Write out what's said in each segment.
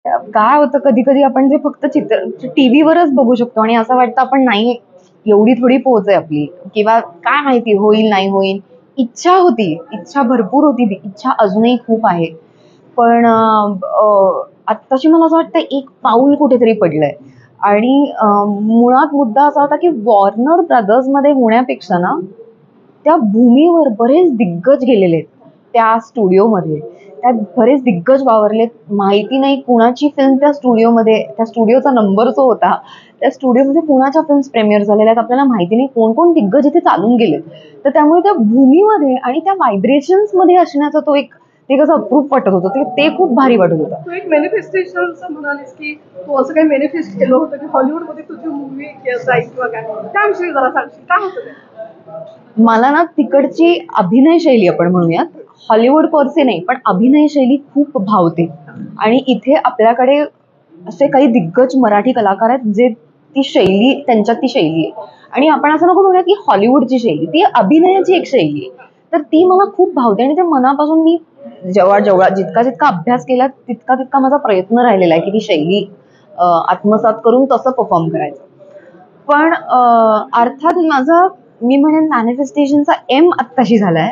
काय होतं कधी कधी आपण जे फक्त चित्र टीव्हीवरच बघू शकतो आणि असं वाटतं आपण नाही, एवढी थोडी पोहोच आहे आपली, किंवा काय माहिती होईल नाही होईल. इच्छा होती, इच्छा भरपूर होती, इच्छा अजूनही खूप आहे. पण आत्ताशी मला असं वाटतं एक पाऊल कुठेतरी पडलंय. आणि मुळात मुद्दा असा होता की वॉर्नर ब्रदर्स मध्ये होण्यापेक्षा ना, त्या भूमीवर बरेच दिग्गज गेलेले आहेत त्या स्टुडिओमध्ये. त्यात बरेच दिग्गज वावरलेत. माहिती नाही कुणाची फिल्म त्या स्टुडिओमध्ये, त्या स्टुडिओचा नंबर जो होता, त्या स्टुडिओमध्ये कुणाच्या फिल्म्स प्रीमियर झालेल्या आहेत आपल्याला माहिती नाही. कोण-कोण दिग्गज इथे चालून गेलेत. तर त्यामुळे त्या भूमीमध्ये आणि त्या व्हायब्रेशन्समध्ये असण्याचा तो एक, ते कसं अप्रूप वाटत होतं. ते खूप भारी वाटत होतं. तू एक मॅनिफेस्टेशनचं म्हणालीस की तू असं काही मॅनिफेस्ट केलं होतं की हॉलिवूडमध्ये तुझी मूव्ही जाईल किंवा काय, त्याविषयी जरा सांगशील काय होतं ते? मला ना तिकडची अभिनय शैली आपण म्हणूयात, हॉलिवूड परसे नाही, पण अभिनय शैली खूप भावते. आणि इथे आपल्याकडे असे काही दिग्गज मराठी कलाकार आहेत जे ती शैली, त्यांच्यात ती शैली आहे. आणि आपण असं नको म्हणूया की हॉलिवूडची शैली, ती अभिनयाची एक शैली आहे. तर ती मला खूप भावते आणि ते मनापासून मी जेव्हा जेव्हा जितका जितका अभ्यास केला तितका तितका माझा प्रयत्न राहिलेला आहे की ती शैली आत्मसात करून तसं परफॉर्म करायचं. पण अर्थात माझं, मी म्हणेन मॅनिफेस्टेशनचा एम आत्ताशी झालाय.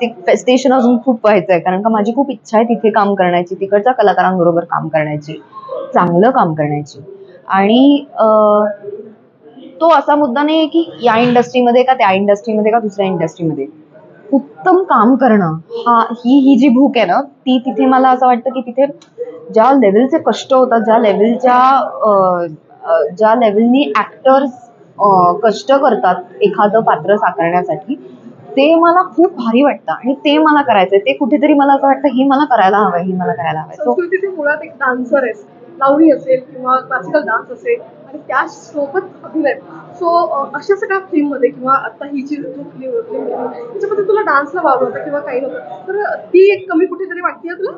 ते फेस्टेशन अजून खूप व्हायचंय, कारण का माझी खूप इच्छा आहे तिथे काम करण्याची, तिकडच्या कलाकारांबरोबर काम करण्याची, चांगलं काम करण्याची. आणि तो असा मुद्दा नाही की या इंडस्ट्रीमध्ये का त्या इंडस्ट्रीमध्ये का दुसऱ्या इंडस्ट्रीमध्ये, उत्तम काम करणं, हा ही जी भूक आहे ना, ती तिथे मला असं वाटतं की तिथे ज्या लेवलचे कष्ट होतात, ज्या लेवलनी ऍक्टर्स कष्ट करतात एखादं पात्र साकारण्यासाठी, ते मला खूप भारी वाटतं आणि ते मला करायचंय. ते कुठेतरी मला असं वाटतं हे मला करायला हवंय, हे मला करायला हवंय. संस्कृतीचे मुळात एक डान्सर आहेस, लावणी असेल किंवा क्लासिकल डान्स असेल आणि त्यासोबत अभिनय. सो अशा सगळ्या फिल्म मध्ये किंवा आता ही जी फिल्म त्याच्यामध्ये तुला डान्सला वाव होता किंवा काही नव्हतं, तर ती एक कमी कुठेतरी वाटते तुला?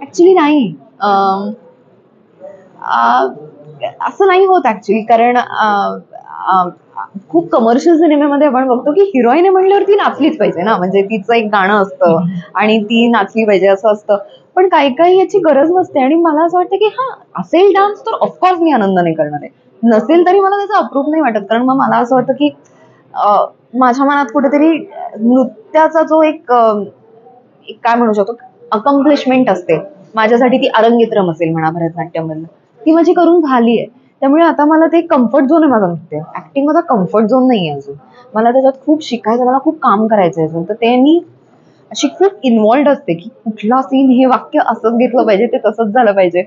ऍक्च्युली नाही. अं, असं नाही होत ऍक्च्युली, कारण खूप कमर्शियल सिनेमेमध्ये आपण बघतो की हिरोईन म्हणल्यावर ती नाचलीच पाहिजे ना, म्हणजे तिचं एक गाणं असतं आणि ती नाचली पाहिजे असं असतं. पण काही काही याची गरज नसते. आणि मला असं वाटतं की हा असेल डान्स तर ऑफकोर्स मी आनंदाने करणार आहे, नसेल तरी मला त्याचा अप्रूप नाही वाटत. कारण मग मला असं वाटतं की माझ्या मनात कुठेतरी नृत्याचा जो एक काय म्हणू शकतो, अकम्प्लिशमेंट असते. माझ्यासाठी ती अरंगेत्रम असेल म्हणा भरतनाट्यम मधलं, ती माझी करून झाली आहे. त्यामुळे आता मला ते कम्फर्ट झोन आहे माझा. नृत्य ऍक्टिंग माझा कम्फर्ट झोन नाही आहे अजून. मला त्याच्यात खूप शिकायचं, मला खूप काम करायचं आहे अजून. तर ते मी अशी खूप इन्व्हॉल्ड असते की कुठला सीन हे वाक्य असंच घेतलं पाहिजे, ते तसंच झालं पाहिजे.